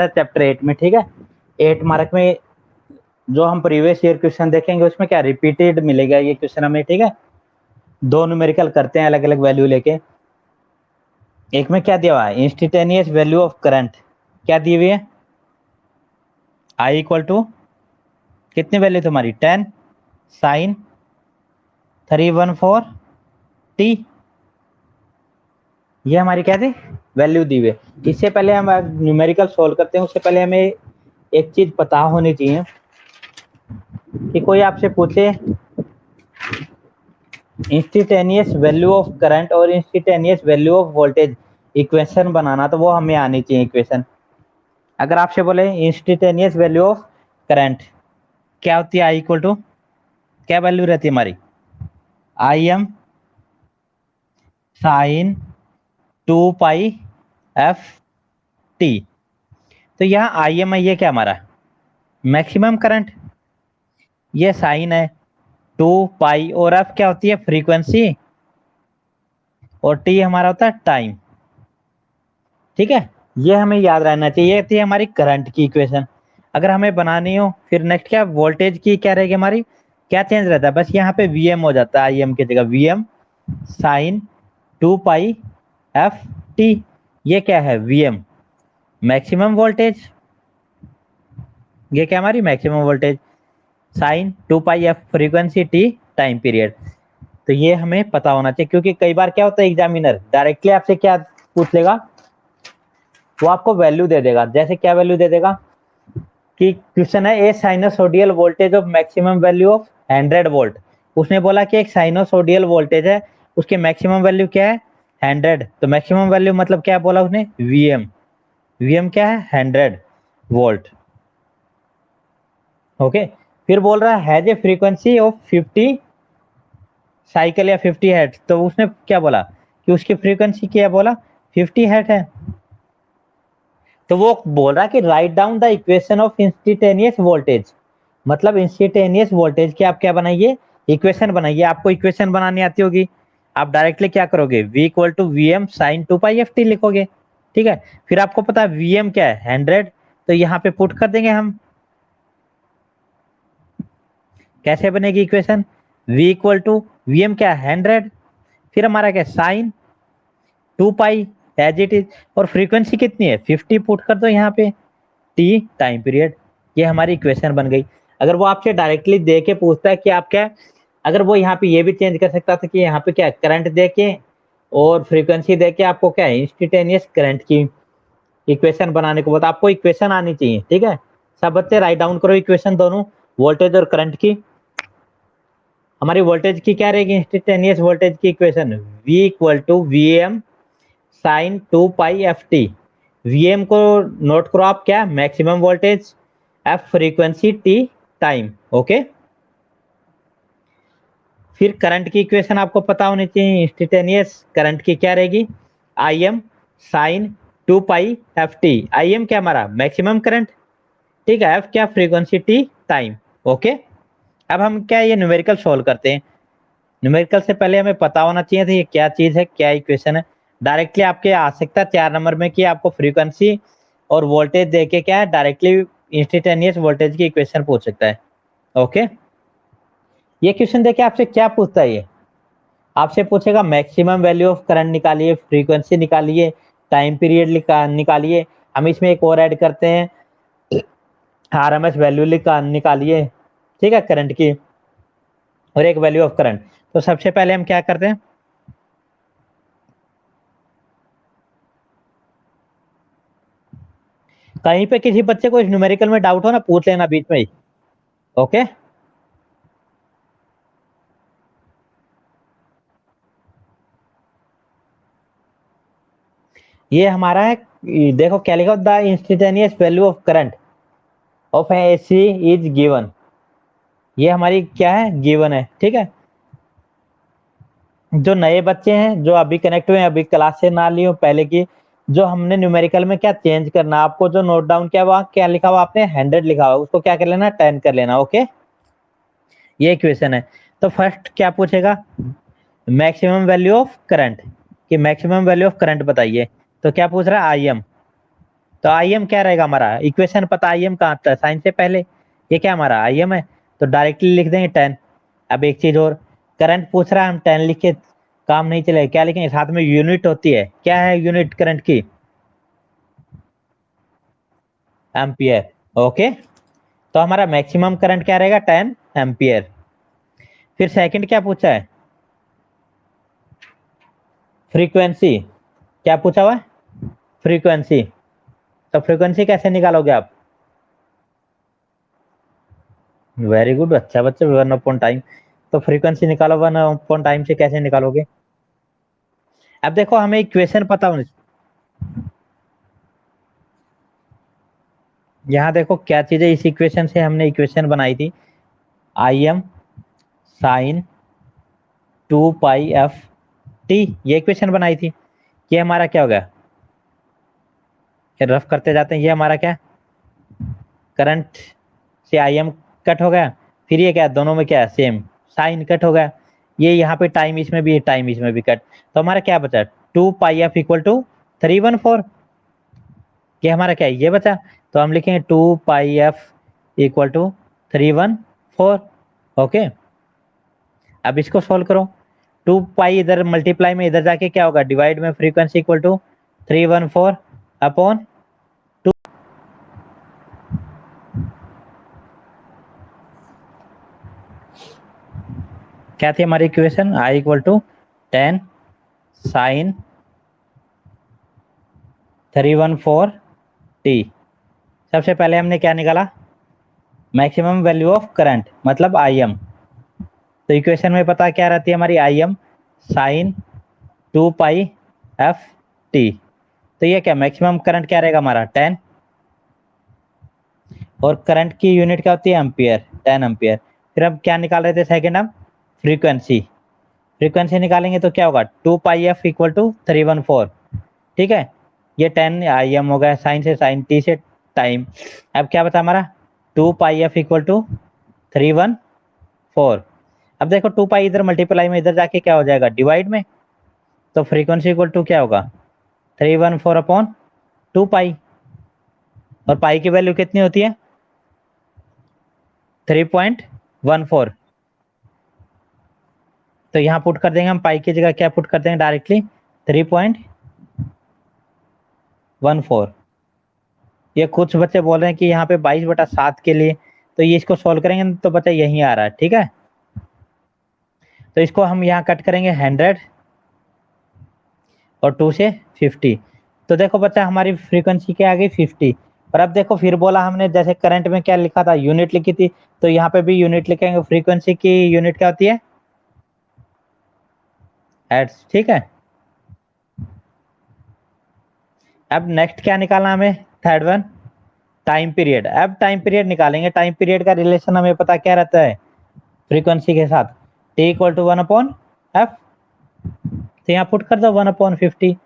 Chapter 8 में, ठीक है। 8 मार्क में जो हम प्रीवियस ईयर क्वेश्चन देखेंगे उसमें क्या रिपीटेड मिलेगा ये क्वेश्चन हमें, ठीक है। दो न्यूमेरिकल करते हैं अलग अलग वैल्यू लेके। एक में क्या दिया हुआ है, इंस्टेंटेनियस वैल्यू ऑफ करंट क्या दी हुई है, आई इक्वल टू कितनी वैल्यू तुम्हारी 10 साइन 314 टी, ये हमारी क्या थी वैल्यू दी हुई है। इससे पहले हम न्यूमेरिकल सोल्व करते हैं उससे पहले हमें एक चीज पता होनी चाहिए कि कोई आपसे पूछे इंस्टेंटेनियस वैल्यू ऑफ करंट और instantaneous value of voltage equation बनाना, तो वो हमें आनी चाहिए इक्वेशन। अगर आपसे बोले इंस्टेंटेनियस वैल्यू ऑफ करंट क्या होती है, आई इक्वल टू क्या वैल्यू रहती है हमारी, I M sine 2 pi F T. तो यहाँ आई एम ये क्या हमारा मैक्सिमम करंट, ये साइन है 2 पाई और एफ क्या होती है फ्रीक्वेंसी और टी हमारा होता है टाइम, ठीक है। ये हमें याद रहना चाहिए, ये थी हमारी करंट की इक्वेशन। अगर हमें बनानी हो फिर नेक्स्ट क्या वोल्टेज की क्या रहेगी हमारी, क्या चेंज रहता है, बस यहाँ पे वीएम हो जाता है, आई एम की जगह VM sine 2 pi F T. ये क्या है वीएम मैक्सिमम वोल्टेज, ये क्या हमारी maximum voltage, sine 2 pi F frequency T time period. तो ये हमें पता होना चाहिए, क्योंकि कई बार क्या होता है एग्जामिनर डायरेक्टली आपसे क्या पूछ लेगा, वो आपको वैल्यू दे देगा। जैसे क्या वैल्यू दे देगा कि क्वेश्चन है a sinusoidal voltage of maximum value of 100 volt. उसने बोला कि एक साइनोसोडियल वोल्टेज है उसके मैक्सिमम वैल्यू क्या है 100, तो मैक्सिमम वैल्यू मतलब क्या बोला उसने वीएम, वीएम क्या है 100 वोल्ट, ओके। फिर बोल रहा है has a frequency of 50 cycle या 50 हर्ट्ज, तो उसने क्या बोला कि उसकी फ्रीक्वेंसी क्या बोला 50 हर्ट्ज है। तो वो बोल रहा है कि write down the equation of instantaneous voltage, मतलब इंस्टेंटेनियस वोल्टेज की आप क्या बनाइए इक्वेशन बनाइए। आपको इक्वेशन बनानी आती होगी, आप डायरेक्टली क्या करोगे v equal to V M sine 2 pi F T लिखोगे, ठीक है। फिर आपको पता है वीएम क्या है 100, तो यहाँ पे पुट कर देंगे हम। कैसे बनेगी equation, v equal to V M क्या है 100, फिर हमारा क्या sine 2 pi as it is, और फ्रीक्वेंसी कितनी है 50 पुट कर दो यहाँ पे, टी टाइम पीरियड। ये हमारी इक्वेशन बन गई। अगर वो आपसे डायरेक्टली दे के पूछता है कि आप क्या, अगर वो यहाँ पे ये भी चेंज कर सकता था कि यहाँ पे क्या करंट दे के और फ्रीक्वेंसी दे के आपको क्या है इंस्टेंटेनियस करंट की इक्वेशन बनाने को बता, आपको इक्वेशन आनी चाहिए, ठीक है। सब बच्चे राइट डाउन करो इक्वेशन दोनों वोल्टेज और करंट की। हमारी वोल्टेज की क्या रहेगी इंस्टेंटेनियस वोल्टेज की equation v equal to V M sine 2 pi F T. VM को नोट करो आप क्या maximum voltage, F frequency, T time, okay. फिर करंट की इक्वेशन आपको पता होनी चाहिए, इंस्टेंटेनियस करंट की क्या रहेगी I M sine 2 pi F T. I M क्या हमारा मैक्सिमम करंट, ठीक है, एफ क्या फ्रीक्वेंसी, टी टाइम, ओके। अब हम क्या ये न्यूमेरिकल सोल्व करते हैं। न्यूमेरिकल से पहले हमें पता होना चाहिए था ये क्या चीज है क्या इक्वेशन है। डायरेक्टली आपके आ सकता है 4 नंबर में कि आपको फ्रीक्वेंसी और वोल्टेज देके क्या है डायरेक्टली इंस्टेंटेनियस वोल्टेज की इक्वेशन पूछ सकता है, ओके। ये क्वेश्चन देके आपसे क्या पूछता है, ये आपसे पूछेगा मैक्सिमम वैल्यू ऑफ करंट निकालिए, फ्रीक्वेंसी निकालिए, टाइम पीरियड निकालिए। हम इसमें एक और ऐड करते हैं आरएमएस वैल्यू निकालिए, ठीक है, करंट की और एक वैल्यू ऑफ करंट। तो सबसे पहले हम क्या करते हैं, कहीं पे किसी बच्चे को इस न्यूमेरिकल में डाउट हो ना पूछ लेना बीच में ही, ओके। ये हमारा है, देखो क्या लिखा the instantaneous value of current of AC is given, ये हमारी क्या है गिवन है, ठीक है। जो नए बच्चे हैं जो अभी कनेक्ट हुए हैं अभी क्लास से ना ली हो पहले की, जो हमने न्यूमेरिकल में क्या चेंज करना आपको जो नोट डाउन किया वहां क्या लिखा हुआ आपने 100 लिखा हुआ उसको क्या कर लेना 10 कर लेना, ओके। ये इक्वेशन है। तो फर्स्ट क्या पूछेगा मैक्सिमम वैल्यू ऑफ करंट, कि मैक्सिमम वैल्यू ऑफ करंट बताइए। तो क्या पूछ रहा है आई एम, तो तो आई एम क्या रहेगा हमारा, इक्वेशन पता आई एम कहाँ आता है, साइन से पहले, ये क्या हमारा आई एम है, तो डायरेक्टली लिख देंगे 10। अब एक चीज और, करंट पूछ रहा है, हम 10 लिख के काम नहीं चलेगा, क्या लिखेंगे साथ में यूनिट होती है, क्या है यूनिट करंट की, एम्पियर। ओके, तो हमारा मैक्सिमम करंट क्या रहेगा 10 एम्पियर। फिर सेकंड क्या पूछा है, फ्रीक्वेंसी, क्या पूछा हुआ है, फ्रीक्वेंसी। तो फ्रीक्वेंसी कैसे निकालोगे आप, वेरी गुड, अच्छा बच्चे, वन अपॉन टाइम। तो फ्रीक्वेंसी निकालो, वन अपॉन टाइम से कैसे निकालोगे। अब देखो हमें इक्वेशन पता होनी, यहाँ देखो क्या चीज है, इस इक्वेशन से हमने इक्वेशन बनाई थी, I M sine 2 pi F T, ये इक्वेशन बनाई थी। ये हमारा क्या हो गया, रफ करते जाते हैं, ये हमारा क्या, करंट से आई एम कट हो गया, फिर ये क्या दोनों में क्या है सेम, साइन कट हो गया, ये यहाँ पे टाइम इसमें भी, टाइम इसमें भी कट, तो हमारा क्या बचा 2 पाई एफ इक्वल टू 314, ये हमारा क्या है ये बचा, तो हम लिखेंगे 2 pi F equal to 314। Okay, अब इसको सोल्व करो, 2 पाई इधर मल्टीप्लाई में इधर जाके क्या होगा, डिवाइड में फ्रीक्वेंसी इक्वल टू 314 अपॉन 2, क्या थी हमारी equation, I equal to 10 sine 314 T. सबसे पहले हमने क्या निकाला, मैक्सिमम वैल्यू ऑफ करंट मतलब आई एम, तो इक्वेशन में पता क्या रहती है हमारी, I M sine 2 pi F T. तो ये क्या मैक्सिमम करंट क्या रहेगा हमारा 10, और करंट की यूनिट क्या होती है एम्पियर, 10 एम्पियर। फिर अब क्या निकाल रहे थे सेकंड हम, फ्रीक्वेंसी, फ्रीक्वेंसी निकालेंगे तो क्या होगा 2 पाई एफ इक्वल टू 314, ठीक है, ये 10 आई एम हो गया, साइन से साइन, टी से टाइम। अब क्या बता हमारा 2 पाई एफ इक्वल टू 314। अब देखो 2 पाई इधर मल्टीप्लाई में इधर जाके क्या हो जाएगा डिवाइड में, तो फ्रीक्वेंसी इक्वल टू क्या होगा 314 अपॉन 2 पाई, और पाई की वैल्यू कितनी होती है 3.14, तो यहाँ पुट कर देंगे हम, पाई की जगह क्या पुट कर देंगे डायरेक्टली 3.14। ये कुछ बच्चे बोल रहे हैं कि यहाँ पे 22/7 के लिए, तो ये इसको सोल्व करेंगे तो बच्चा यही आ रहा है, ठीक है, तो इसको हम यहाँ कट करेंगे 100 और 2 से 50, तो देखो बच्चा हमारी फ्रीक्वेंसी क्या आ गई 50। और अब देखो फिर बोला हमने, जैसे करंट में क्या लिखा था यूनिट लिखी थी, तो यहाँ पे भी यूनिट लिखेंगे, फ्रीक्वेंसी की यूनिट क्या होती है हर्ट्ज, ठीक है। अब नेक्स्ट क्या निकालना हमें, थर्ड वन, टाइम पीरियड। अब टाइम पीरियड निकालेंगे, टाइम पीरियड का रिलेशन हमें पता क्या रहता है फ्रीक्वेंसी के साथ, टी इक्वल टू 1/f, तो यहाँ पुट कर दो 1/50,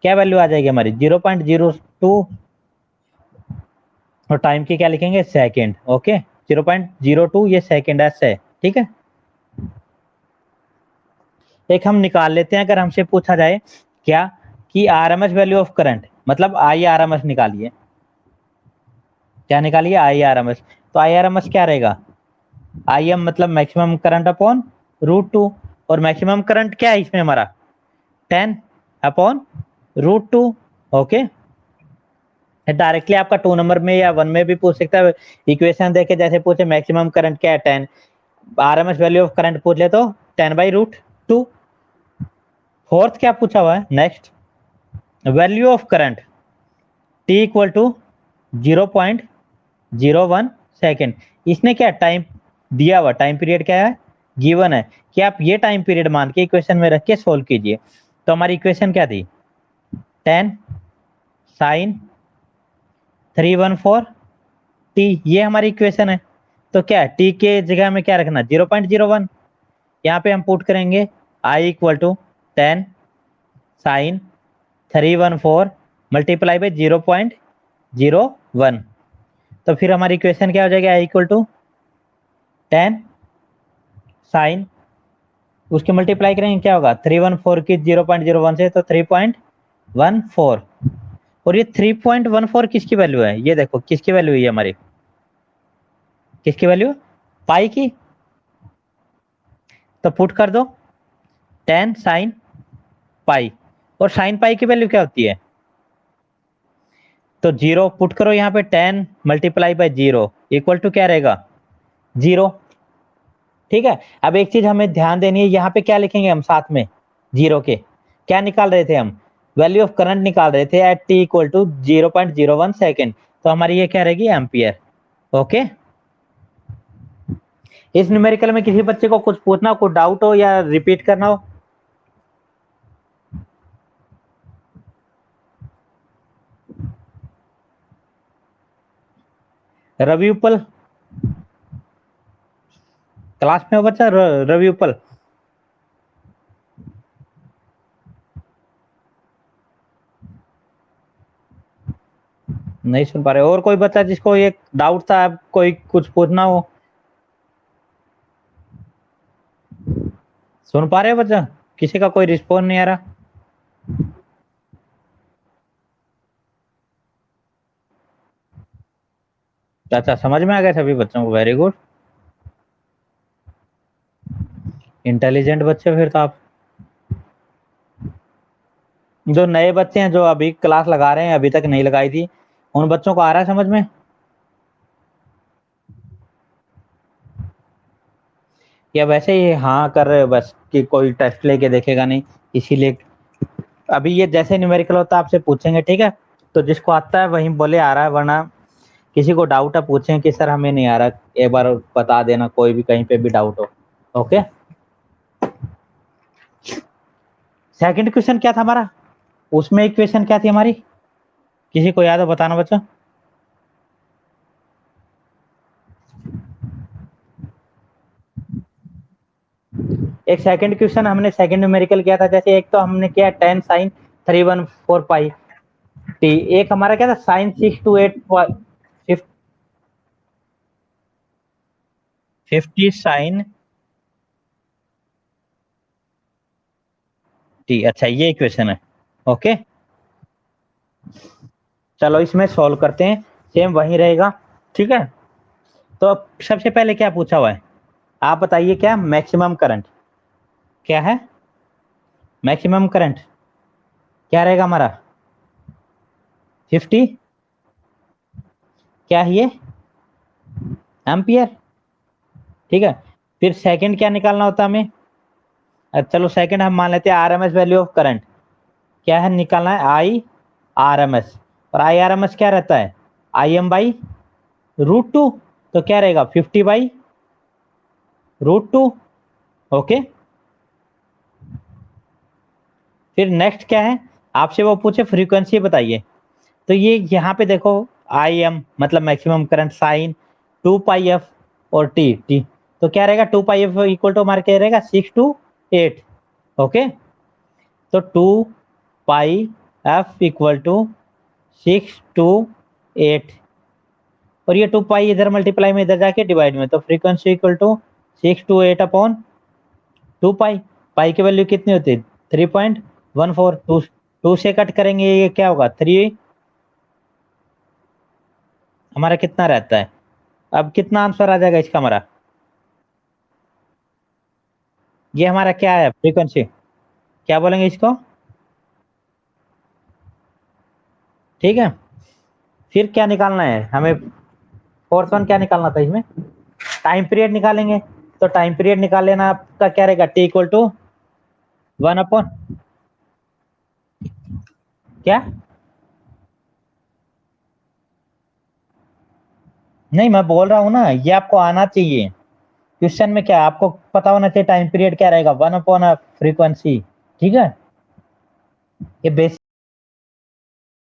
क्या वैल्यू आ जाएगी हमारी 0.02, और टाइम की क्या लिखेंगे सेकेंड, ओके 0.02 ये सेकेंड एस है, ठीक है। एक हम निकाल लेते हैं, अगर हमसे पूछा जाए क्या कि आरएमएस वैल्यू ऑफ करंट, मतलब आई आरएमएस निकालिए, क्या निकालिए आई आरएमएस, तो आई आरएमएस क्या रहेगा, आई एम मतलब मैक्सिमम करंट अपॉन √2, और मैक्सिमम करंट क्या है इसमें हमारा 10/√2, ओके। डायरेक्टली आपका 2 नंबर में या 1 में भी पूछ सकता है, इक्वेशन देके जैसे पूछे मैक्सिमम करंट क्या है 10, आरएमएस वैल्यू ऑफ करंट पूछ ले तो 10/√2। फोर्थ क्या पूछा हुआ है next, value of current T equal to 0.01 second, इसने क्या टाइम दिया हुआ, टाइम पीरियड क्या है गिवन है, कि आप ये टाइम पीरियड मान के इक्वेशन में रख के सोल्व कीजिए। तो हमारी इक्वेशन क्या थी 10 साइन 314 टी, ये हमारी इक्वेशन है। तो क्या टी के जगह में क्या रखना 0.01, यहाँ पे हम पुट करेंगे I equal to 10 sine 314 multiply by 0.01, तो फिर हमारी इक्वेशन क्या हो जाएगी आई इक्वल टू 10 साइन, उसके मल्टीप्लाई करेंगे क्या होगा 314 की 0.01 से, तो 3.14, और ये 3.14 किसकी वैल्यू है, ये देखो किसकी वैल्यू है हमारी, किसकी वैल्यू, पाई की। तो पुट कर दो 10 साइन पाई, और साइन पाई की वैल्यू क्या होती है, तो 0 पुट करो यहाँ पे, 10 मल्टीप्लाई बाय 0 इक्वल टू क्या रहेगा, 0। ठीक है, अब एक चीज हमें ध्यान देनी है, यहाँ पे क्या लिखेंगे हम साथ में, 0 के क्या निकाल रहे थे हम, वैल्यू ऑफ करंट निकाल रहे थे at T equal to 0.01 second, तो हमारी ये क्या रहेगी, एम्पियर। ओके, इस न्यूमेरिकल में किसी बच्चे को कुछ पूछना हो, कुछ डाउट हो या रिपीट करना हो। रवि उपल क्लास में हो बच्चा, रवि उपल, नहीं सुन पा रहे, और कोई बच्चा जिसको एक डाउट था, कोई कुछ पूछना हो, सुन पा रहे हो बच्चा, किसी का कोई रिस्पॉन्स नहीं आ रहा। अच्छा, समझ में आ गया सभी बच्चों को, वेरी गुड, इंटेलिजेंट बच्चे फिर तो आप। जो नए बच्चे हैं, जो अभी क्लास लगा रहे हैं, अभी तक नहीं लगाई थी, उन बच्चों को आ रहा है समझ में, या वैसे ही हाँ कर रहे हो बस कि कोई टेस्ट लेके देखेगा नहीं, इसीलिए। अभी ये जैसे न्यूमेरिकल होता है आपसे पूछेंगे, ठीक है, तो जिसको आता है वही बोले आ रहा है, वरना किसी को डाउट है पूछें कि सर हमें नहीं आ रहा, एक बार बता देना, कोई भी कहीं पे भी डाउट हो। ओके, सेकंड क्वेश्चन क्या था हमारा, उसमें इक्वेशन क्या थी हमारी, किसी को याद हो बताना बच्चों। एक सेकंड क्वेश्चन हमने सेकंड न्यूमेरिकल किया था, जैसे एक तो हमने किया 10 साइन 314 पाई टी, एक हमारा क्या था साइन 628 50 साइन टी। अच्छा, ये इक्वेशन है। ओके, चलो इसमें सॉल्व करते हैं, सेम वही रहेगा। ठीक है, तो अब सबसे पहले क्या पूछा हुआ है, आप बताइए क्या मैक्सिमम करंट क्या है, मैक्सिमम करंट क्या रहेगा हमारा, 50, क्या है ये, एम्पियर। ठीक है, फिर सेकंड क्या निकालना होता है हमें, चलो सेकंड हम मान लेते हैं आरएमएस वैल्यू ऑफ करंट, क्या है निकालना है, आई आर एम एस, और आई आर एम एस क्या रहता है, आई एम बाई √2, तो क्या रहेगा 50 बाई √2। ओके, फिर नेक्स्ट क्या है, आपसे वो पूछे फ्रीक्वेंसी बताइए, तो ये यहाँ पे देखो, आई एम मतलब maximum current, sign 2 pi F और टी टी, तो क्या रहेगा 2 पाई एफ इक्वल टू हमारे क्या रहेगा 6 to 8। ओके, तो 2 pi F equal to 6 to 8, और ये 2 पाई इधर मल्टीप्लाई में, इधर जाके डिवाइड में, तो frequency equal to 6 to 8 upon 2 pi, pi की वैल्यू कितनी होती है 3.14, टू से कट करेंगे ये क्या होगा 3, हमारा कितना रहता है, अब कितना आंसर आ जाएगा इसका हमारा, ये हमारा क्या है फ्रीक्वेंसी, क्या बोलेंगे इसको। ठीक है, फिर क्या निकालना है हमें, फोर्थ वन क्या निकालना था इसमें, टाइम पीरियड निकालेंगे, तो टाइम पीरियड निकाल लेना, आपका क्या रहेगा टी इक्वल टू 1 अपॉन क्या, नहीं मैं बोल रहा हूँ ना, ये आपको आना चाहिए, क्वेश्चन में क्या आपको पता होना चाहिए, टाइम पीरियड क्या रहेगा 1 अपॉन फ्रीक्वेंसी। ठीक है, ये बेसिक